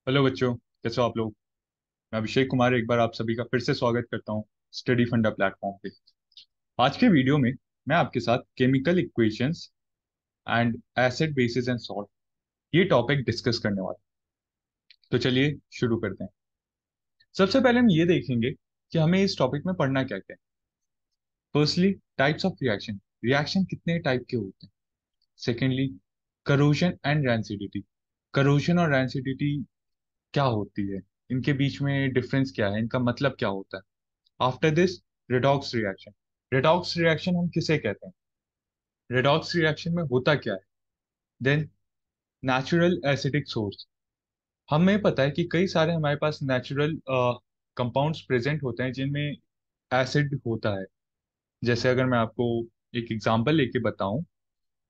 Hello बच्चों, कैसे हो आप लोग। मैं अभिषेक कुमार एक बार आप सभी का फिर से स्वागत करता हूँ स्टडी फंडा प्लेटफॉर्म पे। आज के वीडियो में मैं आपके साथ chemical equations and acid basis and salt ये टॉपिक डिस्कस करने वाला हूं। तो चलिए शुरू करते हैं। सबसे पहले हम ये देखेंगे कि हमें इस टॉपिक में पढ़ना क्या क्या है। Firstly, types of reaction. Reaction कितने टाइप के होते हैं। Secondly, corrosion and rancidity. Corrosion और रैंसिडिटी क्या होती है, इनके बीच में डिफरेंस क्या है, इनका मतलब क्या होता है। After this, redox reaction. Redox reaction हम किसे कहते हैं, रेडॉक्स रिएक्शन में होता क्या है। Then, natural acidic source. हमें पता है कि कई सारे हमारे पास नेचुरल कंपाउंड्स प्रेजेंट होते हैं जिनमें एसिड होता है। जैसे अगर मैं आपको एक एग्जांपल लेके बताऊं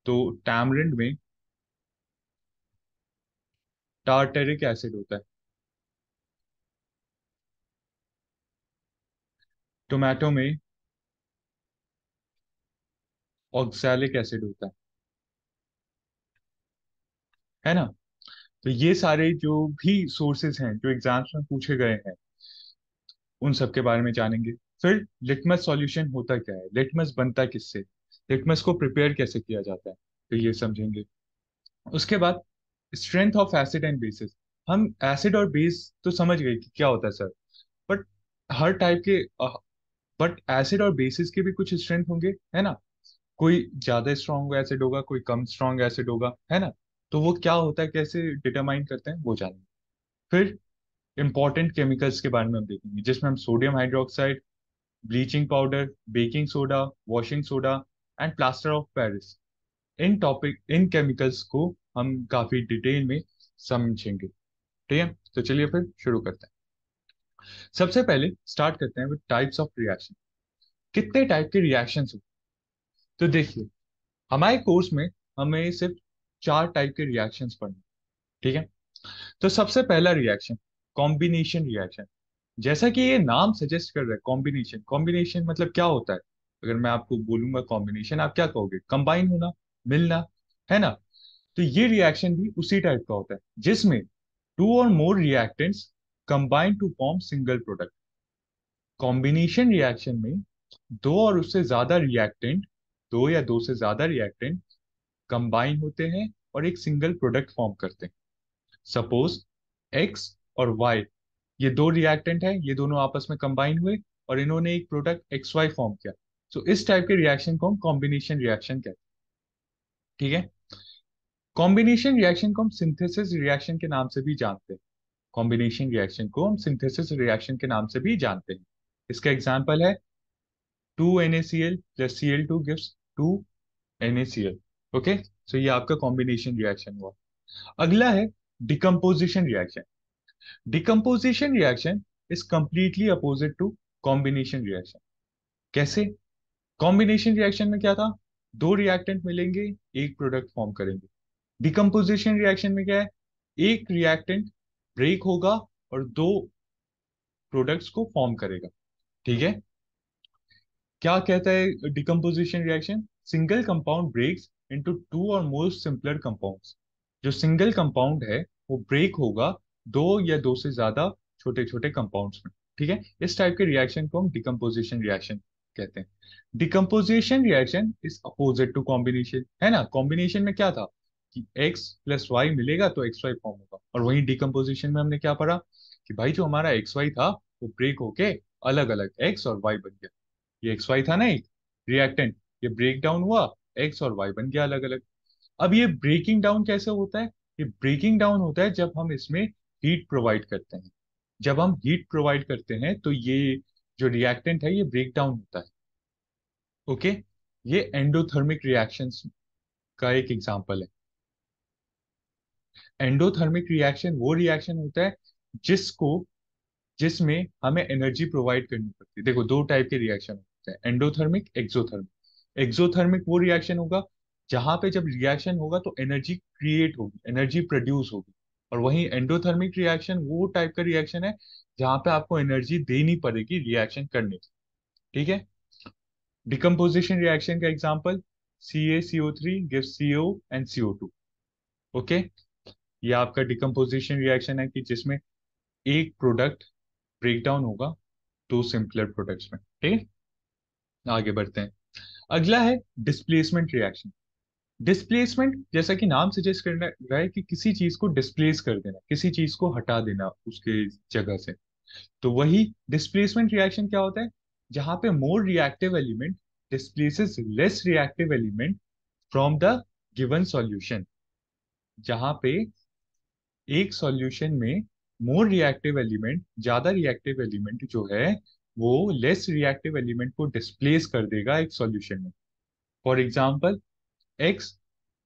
तो टैमरिंड में टार्टेरिक एसिड होता है, टोमेटो में ऑक्सैलिक एसिड होता है ना। तो ये सारे जो भी सोर्सेज हैं जो एग्जाम्स में पूछे गए हैं उन सब के बारे में जानेंगे। फिर लिटमस सॉल्यूशन होता क्या है, लिटमस बनता किससे, लिटमस को प्रिपेयर कैसे किया जाता है, तो ये समझेंगे। उसके बाद, strength of acid and bases. हम एसिड और बेस तो समझ गए कि क्या होता है सर, बट हर टाइप के बट एसिड और बेसिस के भी कुछ स्ट्रेंथ होंगे, है ना। कोई ज्यादा स्ट्रांग एसिड होगा, कोई कम स्ट्रांग एसिड होगा, है ना। तो वो क्या होता है, कैसे डिटरमाइन करते हैं, वो जानेंगे। फिर इंपॉर्टेंट केमिकल्स के बारे में हम देखेंगे, जिसमें हम sodium hydroxide, bleaching powder, baking soda, washing soda and plaster of Paris, in chemicals को हम काफी डिटेल में समझेंगे। ठीक है, तो चलिए फिर शुरू करते हैं। सबसे पहले स्टार्ट करते हैं विद टाइप्स ऑफ रिएक्शन। कितने टाइप के रिएक्शंस होते हैं, तो देखिए हमारे कोर्स में हमें सिर्फ 4 टाइप के रिएक्शंस पढ़ने। ठीक है, तो सबसे पहला रिएक्शन, कॉम्बिनेशन रिएक्शन। जैसा कि ये नाम सजेस्ट कर रहा है, कॉम्बिनेशन। कॉम्बिनेशन मतलब क्या होता है, अगर मैं आपको बोलूंगा कॉम्बिनेशन, आप क्या कहोगे, कंबाइन होना, मिलना, है ना। तो ये रिएक्शन भी उसी टाइप का होता है जिसमें टू और more reactants combine to form single product. Combination reaction में दो और उससे ज्यादा रिएक्टेंट, दो या दो से ज्यादा रिएक्टेंट कंबाइन होते हैं और एक सिंगल प्रोडक्ट फॉर्म करते हैं। सपोज एक्स और वाई, ये दो रिएक्टेंट है, ये दोनों आपस में कंबाइन हुए और इन्होंने एक प्रोडक्ट एक्स वाई फॉर्म किया। सो इस टाइप के रिएक्शन को हम कॉम्बिनेशन रिएक्शन कहते हैं। ठीक है, कॉम्बिनेशन रिएक्शन को हम सिंथेसिस रिएक्शन के नाम से भी जानते हैं। कॉम्बिनेशन रिएक्शन को हम सिंथेसिस रिएक्शन के नाम से भी जानते हैं। इसका एग्जांपल है 2 NaCl plus Cl2 gives 2 NaCl। Okay, so ये आपका कॉम्बिनेशन रिएक्शन हुआ। अगला है decomposition reaction. Decomposition reaction is completely opposite to combination reaction. कैसे, कॉम्बिनेशन रिएक्शन में क्या था, दो रिएक्टेंट मिलेंगे, एक प्रोडक्ट फॉर्म करेंगे। डिकम्पोजिशन रिएक्शन में क्या है, एक रिएक्टेंट ब्रेक होगा और दो प्रोडक्ट्स को फॉर्म करेगा। ठीक है, क्या कहता है decomposition reaction, single compound breaks into two और मोर सिंपलर कंपाउंड्स। जो सिंगल कंपाउंड है वो ब्रेक होगा दो या दो से ज्यादा छोटे छोटे कंपाउंड्स में। ठीक है, इस टाइप के रिएक्शन को हम डिकम्पोजिशन रिएक्शन कहते हैं। Decomposition reaction is opposite to combination, है ना। कॉम्बिनेशन में क्या था कि एक्स प्लस वाई मिलेगा तो एक्स वाई फॉर्म होगा, और वहीं डिकम्पोजिशन में हमने क्या पढ़ा कि भाई जो हमारा एक्स वाई था वो ब्रेक होके अलग अलग एक्स और वाई बन गया। ये एक्स वाई था ना एक रिएक्टेंट, ये ब्रेक डाउन हुआ, एक्स और वाई बन गया अलग अलग। अब ये ब्रेकिंग डाउन कैसे होता है, ये ब्रेकिंग डाउन होता है जब हम इसमें हीट प्रोवाइड करते हैं। जब हम हीट प्रोवाइड करते हैं तो ये जो रिएक्टेंट है ये ब्रेक डाउन होता है। ओके, ये एंडोथर्मिक रिएक्शंस का एक एग्जांपल है। एंडोथर्मिक रिएक्शन वो रिएक्शन होता है जिसको जिसमें हमें एनर्जी प्रोवाइड करनी पड़ती है। देखो दो टाइप के रिएक्शन होते हैं, एंडोथर्मिक, एक्सोथर्मिक। एक्सोथर्मिक वो रिएक्शन होगा जहां पे जब रिएक्शन होगा तो एनर्जी क्रिएट होगी, एनर्जी प्रोड्यूस होगी। और वहीं एंडोथर्मिक रिएक्शन वो टाइप का रिएक्शन है जहां पे आपको एनर्जी देनी पड़ेगी रिएक्शन करने की। ठीक है, डिकम्पोजिशन रिएक्शन का example CaCO3 gives CO and CO2। Okay, ये आपका डिकम्पोजिशन रिएक्शन है कि जिसमें एक प्रोडक्ट ब्रेक डाउन होगा दो सिंपलर प्रोडक्ट्स में। ठीक है, आगे बढ़ते हैं। अगला है डिस्प्लेसमेंट रिएक्शन। डिस्प्लेसमेंट जैसा कि नाम सजेस्ट कर रहा है कि किसी चीज को डिस्प्लेस कर देना, किसी चीज को हटा देना उसके जगह से। तो वही डिस्प्लेसमेंट रिएक्शन क्या होता है, जहां पे more reactive element displaces less reactive element from the given solution. जहां पे एक सॉल्यूशन में मोर रिएक्टिव एलिमेंट, ज्यादा रिएक्टिव एलिमेंट जो है वो लेस रिएक्टिव एलिमेंट को डिस्प्लेस कर देगा एक सॉल्यूशन में। फॉर एग्जाम्पल एक्स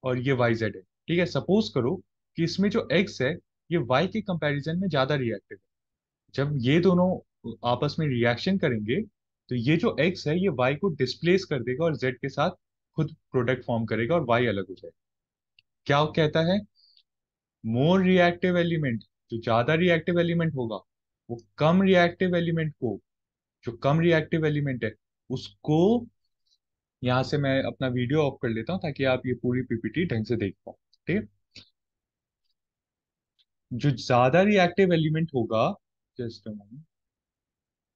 और ये वाई जेड है। ठीक है, सपोज करो कि इसमें जो एक्स है ये वाई के कंपैरिजन में ज्यादा रिएक्टिव है। जब ये दोनों आपस में रिएक्शन करेंगे तो ये जो एक्स है ये वाई को डिस्प्लेस कर देगा और जेड के साथ खुद प्रोडक्ट फॉर्म करेगा और वाई अलग हो जाएगा। क्या वो कहता है, मोर रिएक्टिव एलिमेंट, जो ज्यादा रिएक्टिव एलिमेंट होगा वो कम रिएक्टिव एलिमेंट को, जो कम रिएक्टिव एलिमेंट है उसको, यहाँ से मैं अपना वीडियो ऑफ कर लेता हूँ ताकि आप ये पूरी पीपीटी ढंग से देख पाओ। ठीक है, जो ज्यादा रिएक्टिव एलिमेंट होगा, जस्ट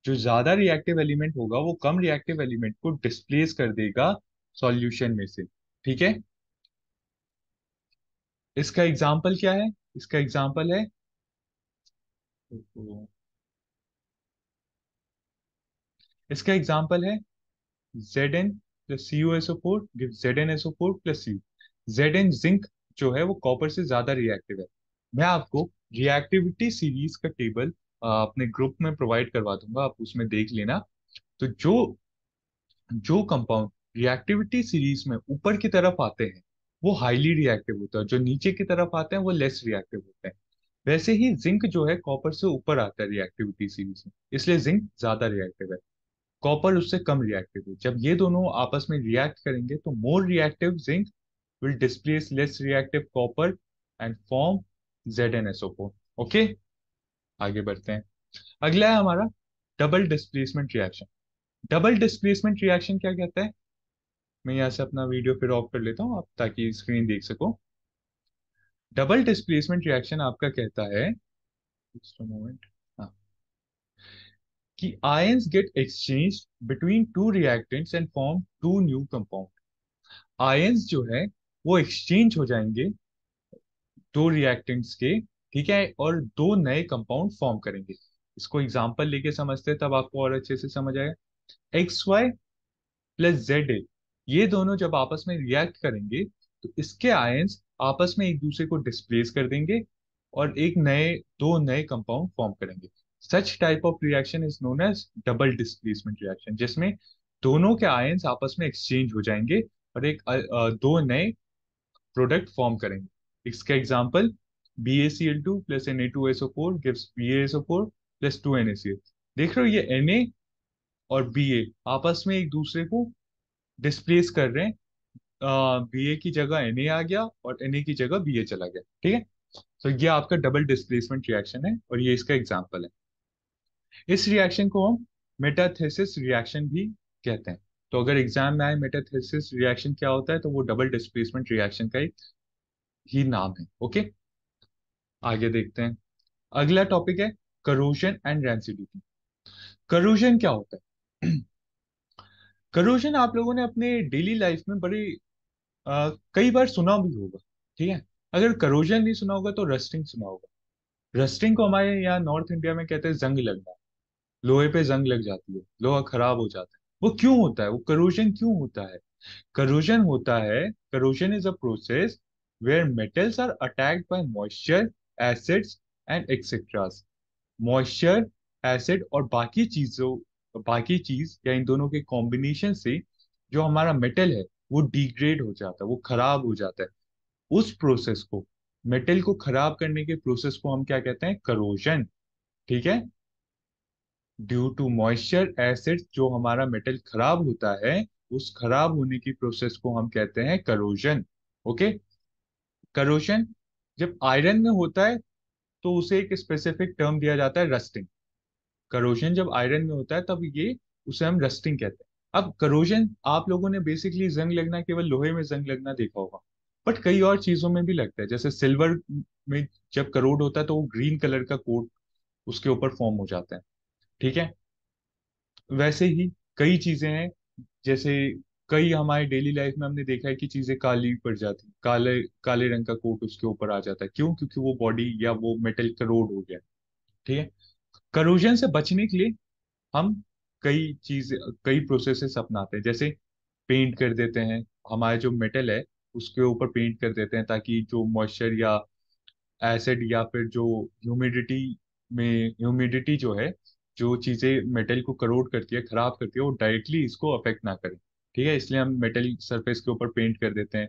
जो ज्यादा रिएक्टिव एलिमेंट होगा वो कम रिएक्टिव एलिमेंट को डिस्प्लेस कर देगा सॉल्यूशन में से। ठीक है, इसका एग्जाम्पल क्या है, इसका एग्जाम्पल है, इसका एग्जाम्पल है Zn plus CuSO4 give ZnSO4 plus Cu। Zn zinc जो है वो कॉपर से ज्यादा रिएक्टिव है। मैं आपको रिएक्टिविटी सीरीज का टेबल अपने ग्रुप में प्रोवाइड करवा दूंगा, आप उसमें देख लेना। तो जो जो कंपाउंड रिएक्टिविटी सीरीज में ऊपर की तरफ आते हैं वो हाईली रिएक्टिव होता है, जो नीचे की तरफ आते हैं वो लेस रिएक्टिव होते हैं। वैसे ही जिंक जो है कॉपर से ऊपर आता है रिएक्टिविटी सीरीज में, इसलिए जिंक ज्यादा रिएक्टिव है, कॉपर उससे कम रिएक्टिव है। जब ये दोनों आपस में रिएक्ट करेंगे तो more reactive zinc will displace less reactive copper and form ZnSO4। Okay, आगे बढ़ते हैं। अगला है हमारा double displacement reaction. Double displacement reaction क्या कहता है, मैं यहाँ से अपना वीडियो फिर ऑफ कर लेता हूँ आप ताकि स्क्रीन देख सको। डबल डिस्प्लेसमेंट रिएक्शन आपका कहता है, just a moment, हाँ, कि ions get exchange between two reactants and form two new compound. Ions जो है वो एक्सचेंज हो जाएंगे दो रिएक्टेंट्स के, ठीक है, और दो नए कंपाउंड फॉर्म करेंगे। इसको एग्जांपल लेके समझते हैं तब आपको और अच्छे से समझ आएगा। X Y plus Z A, ये दोनों जब आपस में रिएक्ट करेंगे तो इसके आयंस आपस में एक दूसरे को डिस्प्लेस कर देंगे और एक नए, दो नए कंपाउंड फॉर्म करेंगे। Such type of reaction is known as double displacement reaction, जिसमें दोनों के आयंस आपस में एक्सचेंज हो जाएंगे और एक दो नए प्रोडक्ट फॉर्म करेंगे। इसका example BaCl2 plus Na2SO4 gives BaSO4 plus 2NaCl। देख रहे हो ये Na और Ba आपस में एक दूसरे को डिस्प्लेस कर रहे हैं। Ba की जगह Na आ गया और Na की जगह Ba चला गया। ठीक है, तो ये आपका डबल डिस्प्लेसमेंट रिएक्शन है और ये इसका एग्जांपल है। इस रिएक्शन को हम मेटाथेसिस रिएक्शन भी कहते हैं। तो अगर एग्जाम में आए मेटाथेसिस रिएक्शन क्या होता है तो वो डबल डिस्प्लेसमेंट रिएक्शन का एक ही नाम है। ओके, आगे देखते हैं। अगला टॉपिक है करोजन एंड रेंसिडिटी। करोजन क्या होता है? करोजन आप लोगों ने अपने डेली लाइफ में बड़ी कई बार सुना भी होगा। ठीक है, अगर करोजन नहीं सुना होगा तो रस्टिंग सुना होगा। रस्टिंग को हमारे यहाँ नॉर्थ इंडिया में कहते हैं जंग लगना। लोहे पे जंग लग जाती है, लोहा खराब हो जाता है। वो क्यों होता है, वो करोजन क्यों होता है? करोजन होता है, corrosion is a process where metals are attacked by moisture, acids and etcetera. Moisture, acid और बाकी चीजों, बाकी चीज या इन दोनों के कॉम्बिनेशन से जो हमारा मेटल है वो डिग्रेड हो जाता है, वो खराब हो जाता है। उस प्रोसेस को, मेटल को खराब करने के प्रोसेस को हम क्या कहते हैं, करोजन। ठीक है, ड्यू टू मॉइस्चर एसिड जो हमारा मेटल खराब होता है, उस खराब होने की प्रोसेस को हम कहते हैं करोजन। ओके, करोजन जब आयरन में होता है तो उसे एक स्पेसिफिक टर्म दिया जाता है, रस्टिंग। करोजन जब आयरन में होता है तब ये, उसे हम रस्टिंग कहते हैं। अब करोजन आप लोगों ने बेसिकली जंग लगना केवल लोहे में जंग लगना देखा होगा, बट कई और चीजों में भी लगता है। जैसे सिल्वर में जब करोड होता है तो वो ग्रीन कलर का कोट उसके ऊपर फॉर्म हो जाता है। ठीक है। वैसे ही कई चीजें हैं, जैसे कई हमारे डेली लाइफ में हमने देखा है कि चीजें काली पड़ जाती हैं, काले काले रंग का कोट उसके ऊपर आ जाता है। क्यों? क्योंकि वो बॉडी या वो मेटल करोड हो गया। ठीक है। करोजन से बचने के लिए हम कई प्रोसेसेस अपनाते हैं, जैसे पेंट कर देते हैं, हमारे जो मेटल है उसके ऊपर पेंट कर देते हैं, ताकि जो मॉइस्चर या एसिड या फिर जो ह्यूमिडिटी में ह्यूमिडिटी जो है, जो चीजें मेटल को करोड करती है, खराब करती है, वो डायरेक्टली इसको अफेक्ट ना करे। ठीक है, इसलिए हम मेटल सरफेस के ऊपर पेंट कर देते हैं।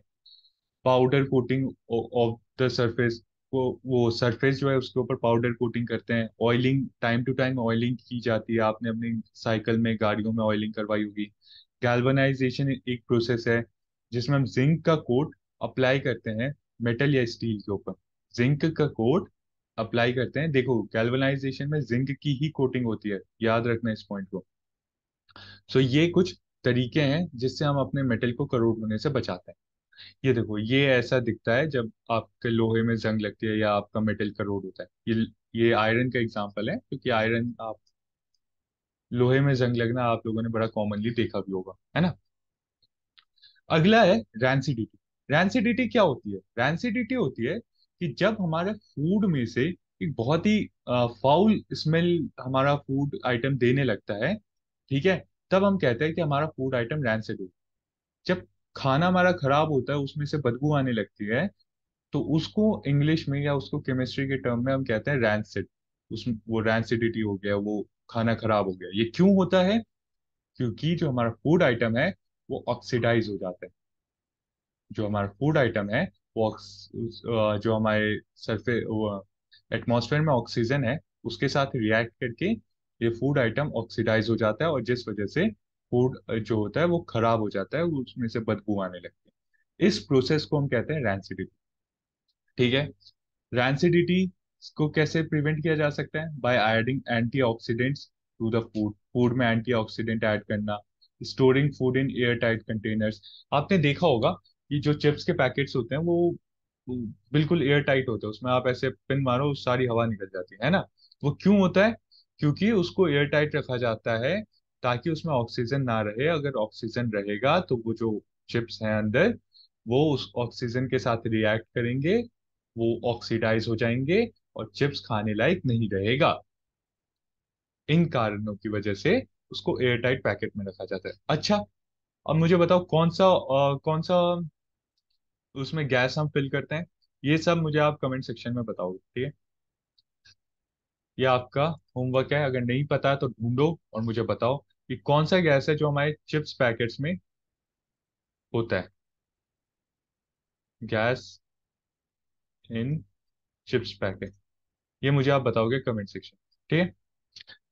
Powder coating of the surface, वो सरफेस जो है उसके ऊपर पाउडर कोटिंग करते हैं। Oiling, time to time oiling की जाती है, आपने अपनी साइकिल में, गाड़ियों में ऑयलिंग करवाई होगी। गैल्वेनाइजेशन एक प्रोसेस है जिसमें हम जिंक का कोट अप्लाई करते हैं मेटल या स्टील के ऊपर। जिंक का कोट अप्लाई करते हैं। देखो, गैल्वेनाइजेशन में जिंक की ही कोटिंग होती है, याद रखना इस पॉइंट को। सो ये कुछ तरीके हैं जिससे हम अपने मेटल को करोड होने से बचाते हैं। ये देखो, ये ऐसा दिखता है जब आपके लोहे में जंग लगती है या आपका मेटल करोड होता है। ये आयरन का एग्जांपल है, क्योंकि आयरन, आप लोहे में जंग लगना आप लोगों ने बड़ा कॉमनली देखा भी होगा, है ना। अगला है रैंसिडिटी। रैंसिडिटी क्या होती है? रैंसिडिटी होती है कि जब हमारे फूड में से एक बहुत ही फाउल स्मेल हमारा फूड आइटम देने लगता है। ठीक है, तब हम कहते हैं कि हमारा फूड आइटम रैंसिड हो। जब खाना हमारा खराब होता है, उसमें से बदबू आने लगती है, तो उसको इंग्लिश में या उसको केमिस्ट्री के टर्म में हम कहते हैं रैंसिड। उस वो रैंसिडिटी हो गया, वो खाना खराब हो गया। ये क्यों होता है? क्योंकि जो हमारा फूड आइटम है वो ऑक्सीडाइज हो जाता है। जो हमारा फूड आइटम है वो जो हमारे सरफे एटमॉस्फेयर में ऑक्सीजन है उसके साथ रिएक्ट करके ये फूड आइटम ऑक्सीडाइज हो जाता है, और जिस वजह से फूड जो होता है वो खराब हो जाता है, उसमें से बदबू आने लगती है। इस प्रोसेस को हम कहते हैं रैंसिडिटी। ठीक है। रैंसिडिटी को कैसे प्रिवेंट किया जा सकता है? By adding antioxidants to the food. Food में एंटीऑक्सीडेंट ऐड करना। Storing food in air tight containers. आपने देखा होगा कि जो चिप्स के पैकेट्स होते हैं वो बिल्कुल एयर टाइट होते हैं, उसमें आप ऐसे पिन मारो सारी हवा निकल जाती है ना। वो क्यों होता है? क्योंकि उसको एयर टाइट रखा जाता है ताकि उसमें ऑक्सीजन ना रहे। अगर ऑक्सीजन रहेगा तो वो जो चिप्स हैं अंदर, वो उस ऑक्सीजन के साथ रिएक्ट करेंगे, वो ऑक्सीडाइज हो जाएंगे और चिप्स खाने लायक नहीं रहेगा। इन कारणों की वजह से उसको एयर टाइट पैकेट में रखा जाता है। अच्छा, अब मुझे बताओ कौन सा उसमें गैस हम फिल करते हैं? ये सब मुझे आप कमेंट सेक्शन में बताओगे, ठीक है। ये आपका होमवर्क है, अगर नहीं पता है तो ढूंढो और मुझे बताओ कि कौन सा गैस है जो हमारे चिप्स पैकेट्स में होता है। गैस इन चिप्स पैकेट, ये मुझे आप बताओगे कमेंट सेक्शन, ठीक है।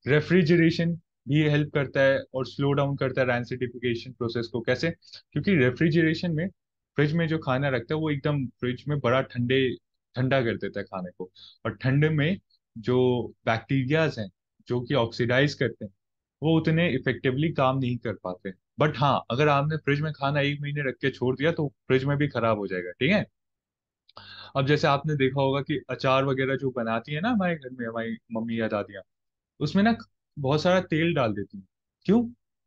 रेफ्रिजरेशन भी हेल्प करता है और स्लो डाउन करता है रैंसिडिफिकेशन प्रोसेस को। कैसे? क्योंकि रेफ्रिजरेशन में, फ्रिज में जो खाना रखता है वो एकदम फ्रिज में बड़ा ठंडा कर देता है खाने को। और ठंडे में जो बैक्टीरियाज हैं जो कि ऑक्सीडाइज करते हैं, वो उतने इफेक्टिवली काम नहीं कर पाते। बट हाँ, अगर आपने फ्रिज में खाना 1 महीने रख के छोड़ दिया तो फ्रिज में भी खराब हो जाएगा, ठीक है। अब जैसे आपने देखा होगा कि अचार वगैरह जो बनाती है ना हमारे घर में हमारी मम्मी या दादियाँ, उसमें ना बहुत सारा तेल डाल देती हैं। क्यों?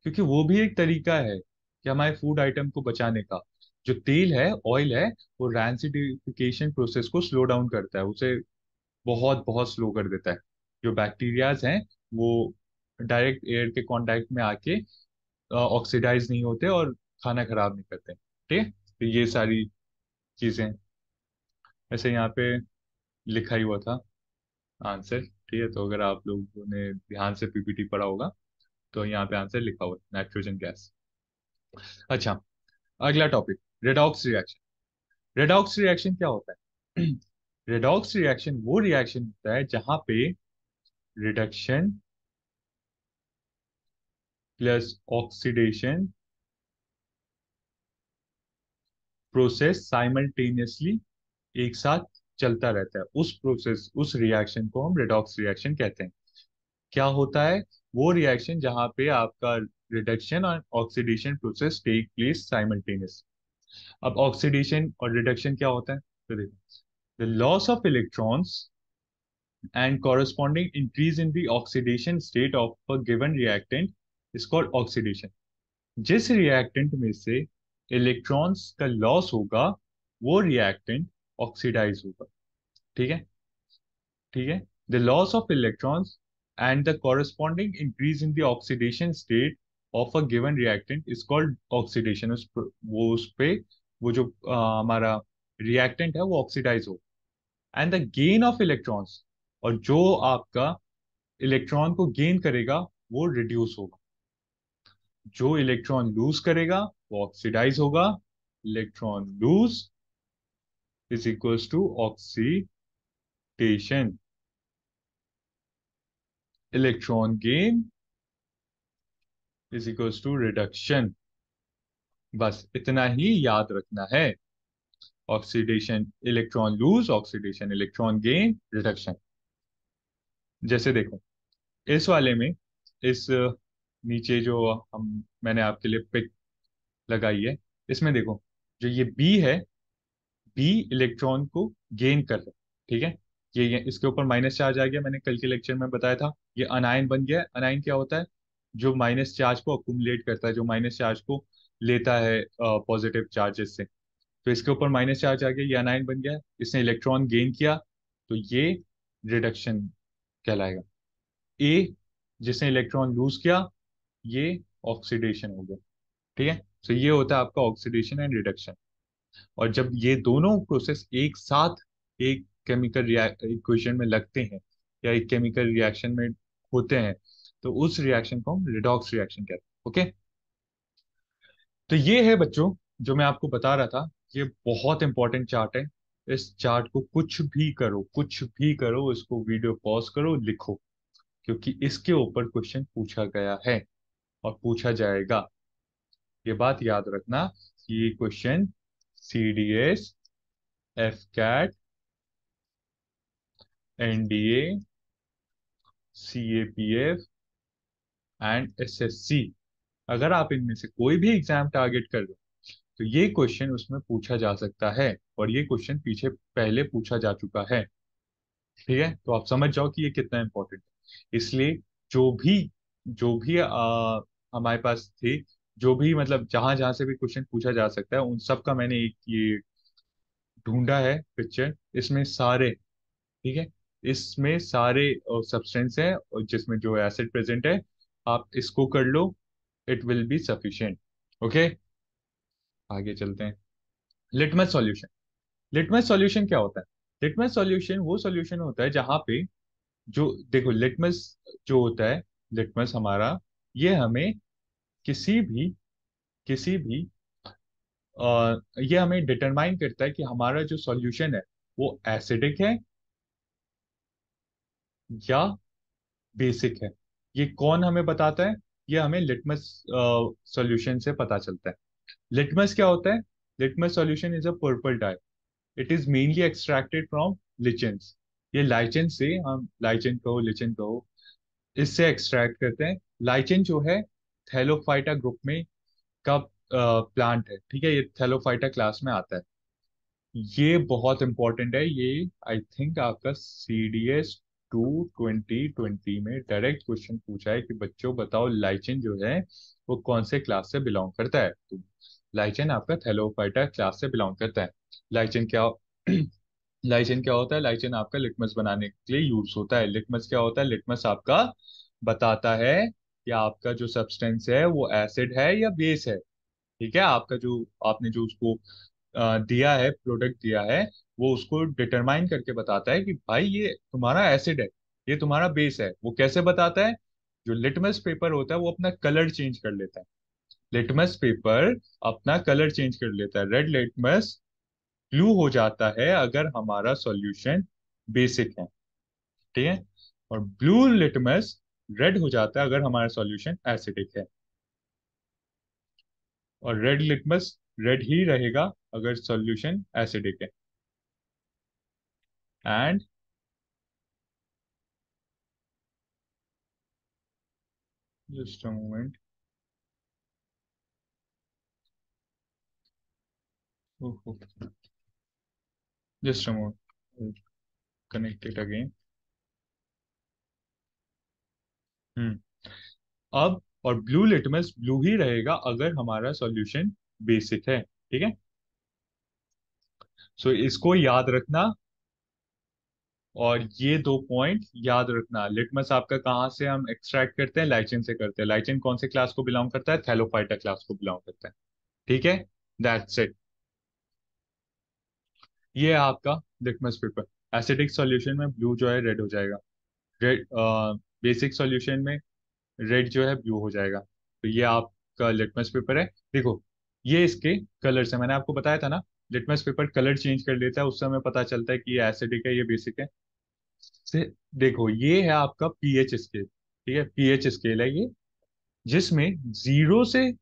क्योंकि वो भी एक तरीका है कि हमारे फूड आइटम को बचाने का। जो तेल है, ऑयल है, वो रैंसिडिफिकेशन प्रोसेस को स्लो डाउन करता है, उसे बहुत बहुत स्लो कर देता है। जो बैक्टीरियाज हैं वो डायरेक्ट एयर के कांटेक्ट में आके ऑक्सीडाइज नहीं होते और खाना खराब नहीं करते। ठीक है, तो ये सारी चीजें ऐसे यहाँ पे लिखा ही हुआ था आंसर। ठीक है, तो अगर आप लोगों ने ध्यान से पीपीटी पढ़ा होगा तो यहाँ पे आंसर लिखा हुआ है, नाइट्रोजन गैस। अच्छा, अगला topic, redox reaction. Redox reaction क्या होता है? रेडॉक्स रिएक्शन वो रिएक्शन होता है जहां पे reduction plus oxidation process simultaneously एक साथ चलता रहता है। उस प्रोसेस, उस रिएक्शन को हम रेडॉक्स रिएक्शन कहते हैं। क्या होता है? वो रिएक्शन जहां पे आपका रिडक्शन और oxidation process take place simultaneous. अब ऑक्सीडेशन और रिडक्शन क्या होता है, तो देखो, the loss of electrons and corresponding increase in the oxidation state of a given reactant is called oxidation. जिस रिएक्टेंट में से इलेक्ट्रॉन्स का लॉस होगा वो रिएक्टेंट ऑक्सीडाइज होगा। ठीक है, ठीक है। The loss of electrons and the corresponding increase in the oxidation state of a given reactant is called oxidation. उस पे वो जो हमारा रिएक्टेंट है वो ऑक्सीडाइज हो। And the gain of electrons, और जो आपका इलेक्ट्रॉन को गेन करेगा वो रिड्यूस होगा। जो इलेक्ट्रॉन लूज करेगा वो ऑक्सीडाइज होगा। Electron lose is equals to oxidation. Electron gain is equals to reduction. बस इतना ही याद रखना है। Oxidation electron lose, oxidation electron gain, reduction. जैसे देखो इस वाले में, इस नीचे जो मैंने आपके लिए पिक लगाई है, इसमें देखो जो ये बी है, बी इलेक्ट्रॉन को गेन कर रहा है। ठीक है, ये इसके ऊपर माइनस चार्ज आ गया, मैंने कल के लेक्चर में बताया था। ये अनायन बन गया है। अनायन क्या होता है? जो माइनस चार्ज को अकुमुलेट करता है, जो माइनस चार्ज को लेता है पॉजिटिव चार्जेस से। तो इसके ऊपर माइनस चार्ज आ गया, ये अनायन बन गया है, इसने इलेक्ट्रॉन गेन किया, तो ये रिडक्शन कहलाएगा। ए जिसने इलेक्ट्रॉन लूज किया, ये ऑक्सीडेशन हो गया। ठीक है, तो ये होता है आपका ऑक्सीडेशन एंड रिडक्शन। और जब ये दोनों प्रोसेस एक साथ एक केमिकल इक्वेशन में लगते हैं या एक केमिकल रिएक्शन में होते हैं, तो उस रिएक्शन को हम रिडॉक्स रिएक्शन कहते हैं। ओके, तो ये है बच्चों जो मैं आपको बता रहा था। ये बहुत इंपॉर्टेंट चार्ट है। इस चार्ट को कुछ भी करो, कुछ भी करो, इसको वीडियो पॉज करो, लिखो, क्योंकि इसके ऊपर क्वेश्चन पूछा गया है और पूछा जाएगा। ये बात याद रखना कि ये question CDS, FCAT, NDA, CAPF and SSC, अगर आप इनमें से कोई भी एग्जाम टारगेट कर रहे हो तो ये क्वेश्चन उसमें पूछा जा सकता है। और ये क्वेश्चन पीछे पहले पूछा जा चुका है। ठीक है, तो आप समझ जाओ कि ये कितना इंपॉर्टेंट है। इसलिए जो भी हमारे पास थे, जो भी मतलब जहां जहां से भी क्वेश्चन पूछा जा सकता है, उन सब का मैंने एक ये ढूंढा है पिक्चर। इसमें सारे, ठीक है, इसमें सारे सब्सटेंस है और जिसमें जो एसिड प्रेजेंट है, आप इसको कर लो, it will be sufficient. Okay, आगे चलते हैं। Litmus solution. लिटमस सॉल्यूशन क्या होता है? लिटमस सॉल्यूशन वो सॉल्यूशन होता है जहां पे जो देखो लिटमस जो होता है, लिटमस हमारा, ये हमें किसी भी ये हमें डिटरमाइन करता है कि हमारा जो सॉल्यूशन है वो एसिडिक है या बेसिक है। ये कौन हमें बताता है? ये हमें लिटमस सॉल्यूशन से पता चलता है। लिटमस क्या होता है? Litmus solution is a purple dye. It is mainly extracted from lichens. ये लाइचेन से, हम लाइचेन कहो लिचेन कहो, इससे एक्सट्रैक्ट करते हैं। लाइचेन जो है थैलोफाइटा ग्रुप में का प्लांट है। ठीक है, ये थैलोफाइटा क्लास में आता है। ये बहुत इंपॉर्टेंट है। ये आई थिंक आपका CDS 2020 में डायरेक्ट क्वेश्चन पूछा है कि बच्चों बताओ लाइचेन जो है वो कौन से क्लास से बिलोंग करता है। तो लाइचेन आपका थैलोफाइटा क्लास से बिलोंग करता है। लाइचेन क्या लाइचेन क्या होता है? लाइचेन आपका लिटमस बनाने के लिए यूज होता है। लिटमस क्या होता है? लिटमस आपका बताता है कि आपका जो सब्सटेंस है वो एसिड है या बेस है। ठीक है, आपका जो आपने जो उसको दिया है, प्रोडक्ट दिया है, वो उसको डिटरमाइन करके बताता है कि भाई ये तुम्हारा एसिड है, ये तुम्हारा बेस है। वो कैसे बताता है? जो लिटमस पेपर होता है वो अपना कलर चेंज कर लेता है। लिटमस पेपर अपना कलर चेंज कर लेता है। रेड लिटमस ब्लू हो जाता है अगर हमारा सॉल्यूशन बेसिक है। ठीक है, और ब्लू लिटमस रेड हो जाता है अगर हमारा सॉल्यूशन एसिडिक है। और रेड लिटमस रेड ही रहेगा अगर सॉल्यूशन एसिडिक है। And just a moment, just a moment, connected again. Hmm. अब और ब्लू लिटमस ब्लू ही रहेगा अगर हमारा सॉल्यूशन बेसिक है, ठीक है। सो इसको याद रखना, और ये दो पॉइंट याद रखना। लिटमस आपका कहाँ से हम एक्सट्रैक्ट करते हैं? लाइचिन से करते हैं। लाइचिन कौन से क्लास को बिलोंग करता है? थैलोफाइटा क्लास को बिलोंग करता है, ठीक है। That's it. ये है आपका लिटमस पेपर। एसिडिक सॉल्यूशन में ब्लू जो है रेड हो जाएगा, रेड। बेसिक सॉल्यूशन में रेड जो है ब्लू हो जाएगा। तो ये आपका लिटमस पेपर है। देखो, ये इसके कलर्स है, मैंने आपको बताया था ना। लिटमस पेपर कलर चेंज कर लेता है, उस समय पता चलता है कि ये एसिडिक है, ये बेसिक है। से देखो, ये है आपका पीएच स्केल, ठीक है। पीएच स्केल है ये, जिसमें 0 से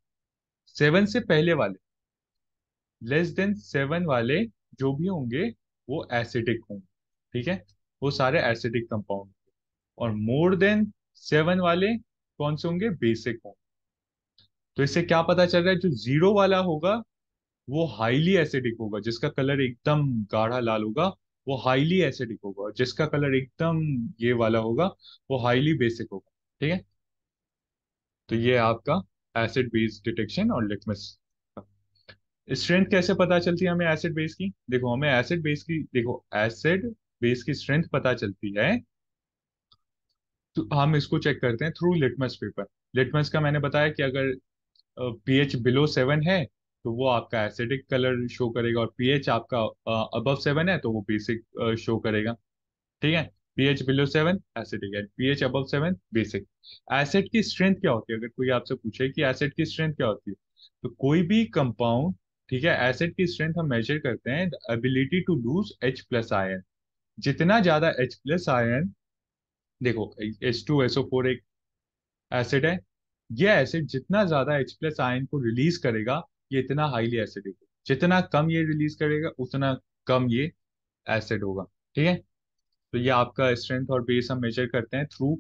7 से पहले वाले, लेस देन 7 वाले जो भी होंगे वो एसिडिक होंगे, ठीक है। वो सारे एसिडिक कंपाउंड। और मोर देन 7 वाले कौन से होंगे? बेसिक होंगे। तो इससे क्या पता चल रहा है? जो 0 वाला होगा वो हाईली एसिडिक होगा, जिसका कलर एकदम गाढ़ा लाल होगा वो हाईली एसिडिक होगा, और जिसका कलर एकदम ये वाला होगा वो हाईली बेसिक होगा, ठीक है। तो ये आपका एसिड बेस डिटेक्शन और लिटमस। स्ट्रेंथ कैसे पता चलती है हमें एसिड बेस की? देखो, हमें एसिड बेस की, देखो एसिड बेस की स्ट्रेंथ पता चलती है, तो हम इसको चेक करते हैं थ्रू लिटमस पेपर। लिटमस का मैंने बताया कि अगर पीएच बिलो 7 है तो वो आपका एसिडिक कलर शो करेगा, और पीएच आपका अबव 7 है तो वो बेसिक शो करेगा, ठीक है। पीएच बिलो 7 एसिडिक है, पीएच अबव 7 बेसिक। एसिड की स्ट्रेंथ क्या होती है? अगर कोई आपसे पूछे कि एसिड की स्ट्रेंथ क्या होती है, तो कोई भी कंपाउंड, ठीक है, एसिड की स्ट्रेंथ हम मेजर करते हैं ability to lose H+ ion. जितना ज्यादा H+ आयन, देखो H2SO4 एक एसिड है, ये एसिड जितना ज्यादा H+ आयन को रिलीज करेगा ये इतना हाईली एसिडिक है। जितना कम ये रिलीज करेगा उतना कम ये एसिड होगा, ठीक है। तो ये आपका स्ट्रेंथ और बेस हम मेजर करते हैं थ्रू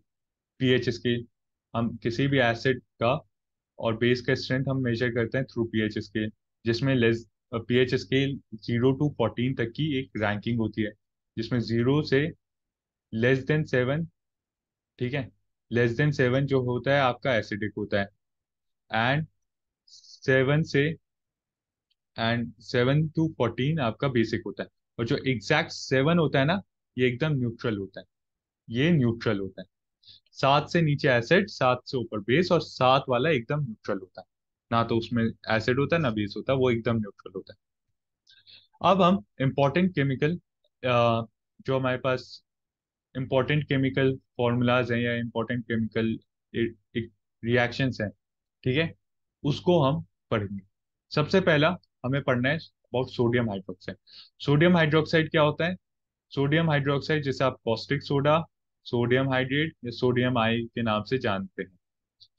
पीएच स्केल। हम किसी भी एसिड का और बेस का स्ट्रेंथ हम मेजर करते हैं थ्रू पीएच स्केल, जिसमें लेस पीएच स्केल 0 to 14 तक की एक रैंकिंग होती है, जिसमें 0 से लेस देन 7, ठीक है। लेस देन 7 जो होता है आपका एसिडिक होता है, एंड 7 से एंड 7 to 14 आपका बेसिक होता है। और जो एग्जैक्ट 7 होता है ना, ये एकदम न्यूट्रल होता है। ये न्यूट्रल होता है। 7 से नीचे एसिड, 7 से ऊपर बेस, और 7 वाला एकदम न्यूट्रल होता है। ना तो उसमें एसिड होता है ना बेस होता है, वो एकदम न्यूट्रल होता है। अब हम इंपॉर्टेंट केमिकल, जो हमारे पास इंपॉर्टेंट केमिकल फॉर्मूलाज हैं या इंपॉर्टेंट केमिकल रिएक्शंस हैं, ठीक है, उसको हम पढ़ेंगे। सबसे पहला हमें पढ़ना है about sodium hydroxide. Sodium hydroxide क्या होता है? सोडियम हाइड्रोक्साइड, जिसे आप कॉस्टिक सोडा, सोडियम हाइड्रेट या सोडियम आई के नाम से जानते हैं।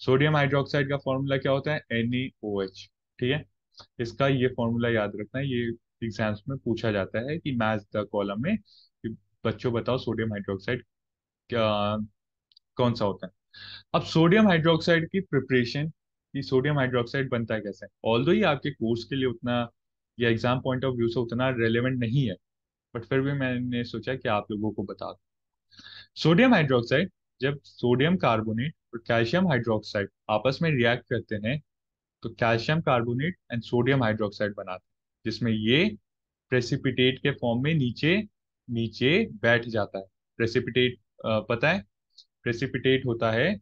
सोडियम हाइड्रोक्साइड का फॉर्मूला क्या होता है? NaOH, ठीक है। इसका ये फॉर्मूला याद रखना है, ये एग्जाम्स में पूछा जाता है कि मैथ्स द कॉलम में कि बच्चों बताओ सोडियम हाइड्रोक्साइड क्या, कौन सा होता है। अब सोडियम हाइड्रोक्साइड की प्रिपरेशन, कि सोडियम हाइड्रोक्साइड बनता है कैसे, ऑल्दो ये आपके कोर्स के लिए उतना या एग्जाम पॉइंट ऑफ व्यू से उतना रेलेवेंट नहीं है, बट फिर भी मैंने सोचा कि आप लोगों को बता दूं। सोडियम हाइड्रोक्साइड, जब सोडियम कार्बोनेट और कैल्शियम हाइड्रोक्साइड आपस में रिएक्ट करते हैं तो calcium carbonate and sodium hydroxide बनाते हैं, जिसमें ये प्रेसिपिटेट के फॉर्म में नीचे नीचे बैठ जाता है। प्रेसिपिटेट, पता है प्रेसिपिटेट होता है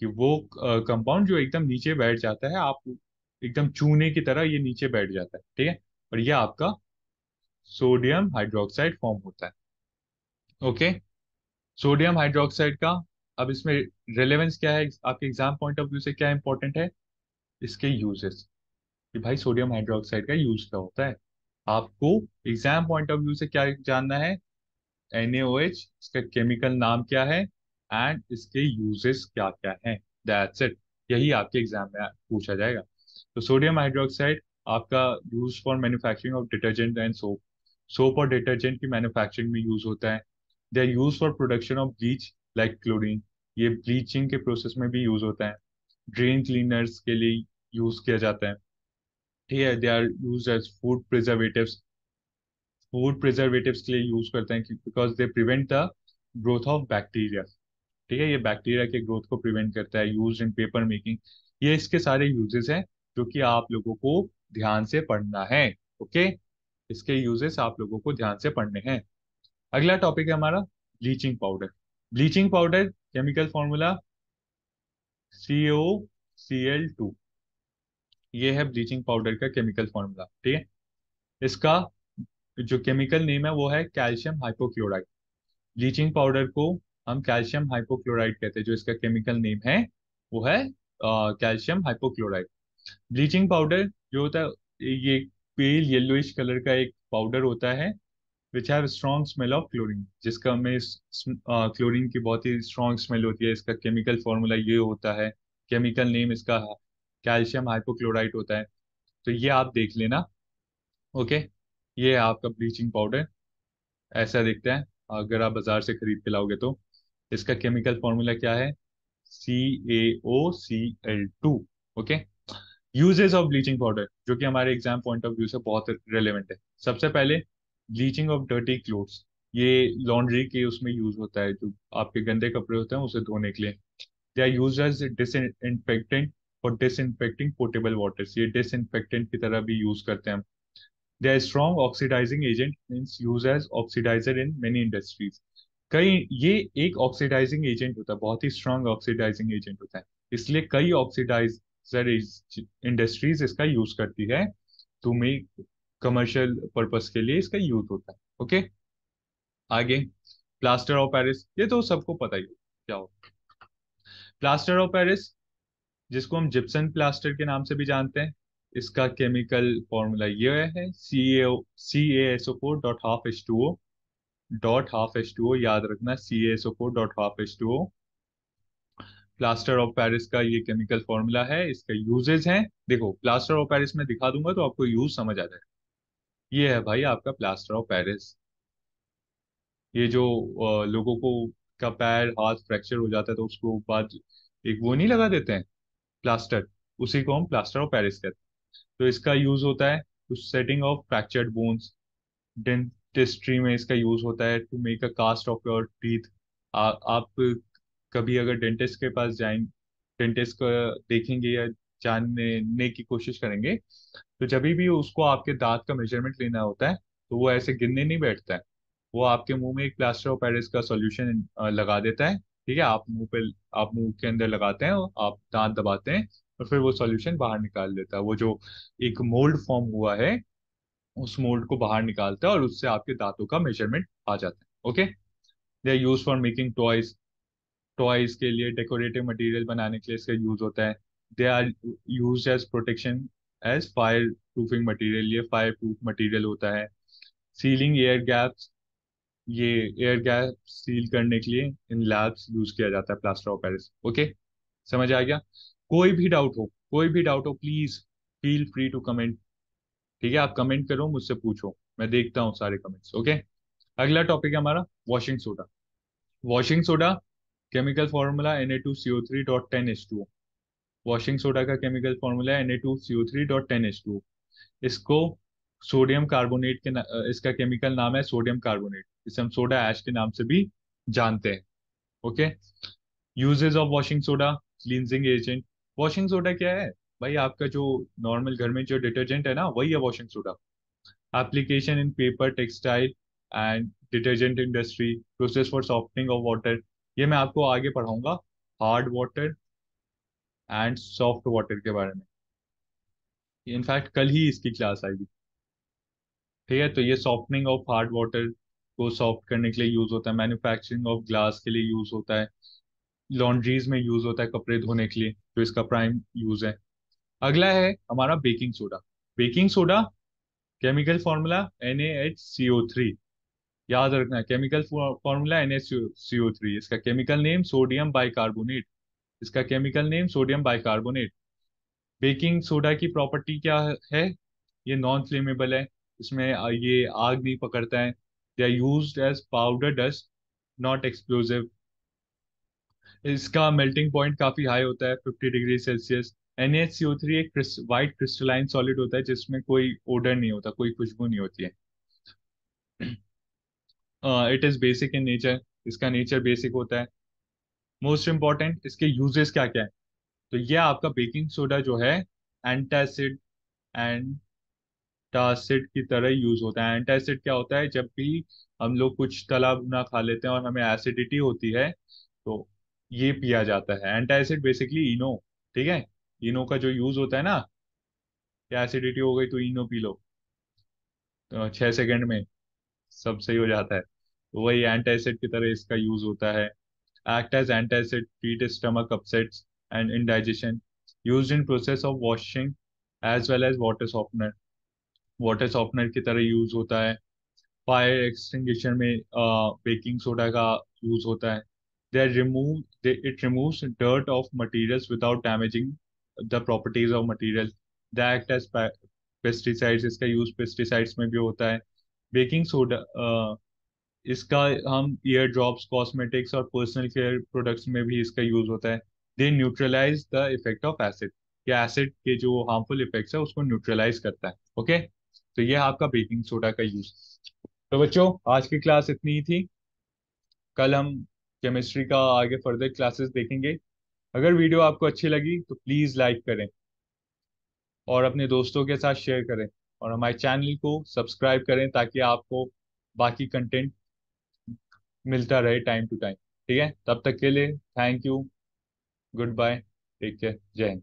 कि वो कंपाउंड जो एकदम नीचे बैठ जाता है, आप एकदम चूने की तरह ये नीचे बैठ जाता है, ठीक है। और ये आपका सोडियम हाइड्रोक्साइड फॉर्म होता है, ओके। सोडियम हाइड्रोक्साइड का, अब इसमें रेलेवेंस क्या है आपके एग्जाम पॉइंट ऑफ व्यू से, क्या इंपॉर्टेंट है? इसके यूजेस, कि भाई सोडियम हाइड्रोक्साइड का यूज क्या होता है। आपको एग्जाम पॉइंट ऑफ व्यू से क्या जानना है? NaOH, इसका केमिकल नाम क्या है, एंड इसके यूजेस क्या क्या हैं। That's it. यही आपके एग्जाम में पूछा जाएगा। तो सोडियम हाइड्रोक्साइड आपका use for manufacturing of detergent and soap. Soap और डिटर्जेंट की मैन्युफैक्चरिंग में यूज होता है। They are use for production of bleach like chlorine. ये ब्लीचिंग के प्रोसेस में भी यूज होता है। ड्रेन क्लीनर्स के लिए यूज किया जाता है, ठीक है। They are use as food preservatives. Food preservatives के लिए यूज करते हैं because they prevent the growth of bacteria. ठीक है, ये बैक्टीरिया के ग्रोथ को प्रिवेंट करता है। Use in paper making. ये इसके सारे यूजेस हैं जो कि आप लोगों को ध्यान से पढ़ना है। ओके, इसके यूजेस आप लोगों को ध्यान से पढ़ने हैं। अगला टॉपिक है हमारा bleaching powder. Bleaching powder chemical formula CaO Cl2। ये है ब्लीचिंग पाउडर का केमिकल फॉर्मूला। ठीक है, इसका जो केमिकल नेम है वो है कैल्शियम हाइपोक्लोराइड। ब्लीचिंग पाउडर को हम कैल्शियम हाइपोक्लोराइड कहते हैं। जो इसका केमिकल नेम है वो है कैल्शियम हाइपोक्लोराइड। ब्लीचिंग पाउडर जो होता है ये पेल येलोइश कलर का एक पाउडर होता है which have strong smell of chlorine, जिसका में क्लोरीन की बहुत ही स्ट्रॉन्ग स्मेल होती है। इसका केमिकल फॉर्मूला ये होता है, केमिकल नेम इसका कैल्शियम हाइपोक्लोराइड होता है। तो ये आप देख लेना। ओके, ये है आपका ब्लीचिंग पाउडर, ऐसा दिखता है अगर आप बाजार से खरीद के लाओगे तो। इसका केमिकल फॉर्मूला क्या है? CaO Cl2। Okay, uses of bleaching powder जो कि हमारे एग्जाम पॉइंट ऑफ व्यू से बहुत रेलेवेंट है। सबसे पहले ब्लीचिंग ऑफ डर्टी क्लोथ्स। ये लॉन्ड्री के उसमें यूज होता है, जो आपके गंदे कपड़े होते हैं उसे धोने के लिए। They are use as disinfectant for disinfecting portable waters. ये डिसइंफेक्टेंट की तरह भी यूज करते हैं हम। They are strong oxidising agent means use as oxidiser in many industries. कई ये एक ऑक्सीडाइजिंग एजेंट होता है, बहुत ही स्ट्रॉन्ग ऑक्सीडाइजिंग एजेंट होता है। इसलिए कई ऑक्सीडाइजर इंडस्ट्रीज इसका यूज करती है टू मेक कमर्शियल पर्पस के लिए इसका यूज होता है। ओके, आगे प्लास्टर ऑफ पेरिस। ये तो सबको पता ही है क्या हो। प्लास्टर ऑफ पेरिस जिसको हम जिप्सन प्लास्टर के नाम से भी जानते हैं, इसका केमिकल फॉर्मूला ये है CaSO4.12H2O डॉट हाफ H2O। याद रखना CaSO4.12H2O। प्लास्टर ऑफ पेरिस का ये केमिकल फॉर्मूला है। इसका यूजेस हैं, देखो प्लास्टर ऑफ पेरिस में दिखा दूंगा तो आपको यूज समझ आ जाएगा। ये है भाई आपका प्लास्टर ऑफ पेरिस। ये जो लोगों को का पैर हाथ फ्रैक्चर हो जाता है तो उसको बाद एक वो नहीं लगा देते हैं प्लास्टर, उसी को हम प्लास्टर ऑफ पेरिस कहते हैं। तो इसका यूज होता है to setting of fractured bones. Dentistry में इसका यूज होता है to make a cast of your teeth. आप कभी अगर डेंटिस्ट के पास जाएंगे, डेंटिस्ट को देखेंगे या जानने की कोशिश करेंगे, तो जब भी उसको आपके दांत का मेजरमेंट लेना होता है तो वो ऐसे गिनने नहीं बैठता है। वो आपके मुंह में एक प्लास्टर ऑफ पेरिस का सॉल्यूशन लगा देता है। ठीक है, आप मुंह के अंदर लगाते हैं और आप दांत दबाते हैं और फिर वो सॉल्यूशन बाहर निकाल देता है। वो जो एक मोल्ड फॉर्म हुआ है उस मोल्ड को बाहर निकालता है और उससे आपके दांतों का मेजरमेंट आ जाता है। Okay, they are use for making toys. Toys के लिए डेकोरेटिव मटेरियल बनाने के लिए इसका यूज होता है। They are use as protection as fire proofing material. ये फायर प्रूफ मटीरियल होता है। Sealing air gaps. ये एयर गैप सील करने के लिए इन लैब्स यूज किया जाता है प्लास्टर ऑफ पेरिस। ओके, समझ आ गया? कोई भी डाउट हो please feel free to comment. ठीक है, आप कमेंट करो, मुझसे पूछो, मैं देखता हूँ सारे कमेंट्स। ओके, अगला टॉपिक है हमारा washing soda. Washing soda chemical formula Na2CO3.10H2O। Washing soda का केमिकल फॉर्मूला है Na2CO3.10H2O। इसको सोडियम कार्बोनेट इसका केमिकल नाम है सोडियम कार्बोनेट। इसे हम सोडा ऐश के नाम से भी जानते हैं। Okay, uses of washing soda cleansing agent. Washing soda क्या है भाई? आपका जो नॉर्मल घर में जो डिटर्जेंट है ना, वही है washing soda. Application in paper textile and detergent industry. Process for softening of water. ये मैं आपको आगे पढ़ाऊंगा hard water and soft water के बारे में। इनफैक्ट कल ही इसकी क्लास आएगी। ठीक है, तो ये सॉफ्टनिंग ऑफ हार्ड वाटर को सॉफ्ट करने के लिए यूज होता है। मैन्युफैक्चरिंग ऑफ ग्लास के लिए यूज होता है। लॉन्ड्रीज में यूज होता है कपड़े धोने के लिए, जो इसका प्राइम यूज है। अगला है हमारा baking soda. Baking soda chemical formula NaHCO3। याद रखना है केमिकल फॉर्मूला NaCO3। इसका केमिकल नेम सोडियम बाइकार्बोनेट। इसका chemical name sodium bicarbonate. Baking soda की प्रॉपर्टी क्या है? ये नॉन फ्लेमेबल है। इसमें ये आग नहीं पकड़ता है। They are used as powder dust, not explosive. इसका मेल्टिंग पॉइंट काफी हाई होता है 50 डिग्री सेल्सियस। NaCO3 एक वाइट क्रिस्टलाइन सॉलिड होता है जिसमें कोई ओडर नहीं होता, कोई खुशबू नहीं होती है। It is basic in nature, इसका नेचर बेसिक होता है। मोस्ट इंपॉर्टेंट, इसके यूजेस क्या क्या है। तो ये आपका बेकिंग सोडा जो है एंटासिड, एंटासिड की तरह यूज होता है। एंटासिड क्या होता है, जब भी हम लोग कुछ तला भुना खा लेते हैं और हमें एसिडिटी होती है, तो ये पिया जाता है एंटासिड, बेसिकली इनो। ठीक है, इनो का जो यूज होता है ना, एसिडिटी हो गई तो इनो पी लो, तो 6 सेकंड में सब सही हो जाता है। तो वही एंटासिड की तरह इसका यूज होता है। act as antacid, treat stomach upsets and indigestion, used in process of washing as well as water softener। Water softener की तरह यूज होता है। फायर एक्सटिंग्विशर में बेकिंग सोडा का यूज होता है। It removes dirt of materials without damaging the properties of material. The act as pesticides, इसका use pesticides में भी होता है। बेकिंग सोडा इसका हम ईयर ड्रॉप्स, कॉस्मेटिक्स और पर्सनल केयर प्रोडक्ट्स में भी इसका यूज होता है। They neutralize the effect of acid, या एसिड के जो हार्मफुल इफेक्ट्स है उसको न्यूट्रलाइज करता है। ओके, तो ये है आपका बेकिंग सोडा का यूज। तो बच्चों, आज की क्लास इतनी ही थी। कल हम केमिस्ट्री का आगे फर्दर क्लासेस देखेंगे। अगर वीडियो आपको अच्छी लगी तो प्लीज लाइक करें और अपने दोस्तों के साथ शेयर करें, और हमारे चैनल को सब्सक्राइब करें ताकि आपको बाकी कंटेंट मिलता रहे टाइम टू टाइम। ठीक है, तब तक के लिए thank you, good bye, take care, जय हिंद।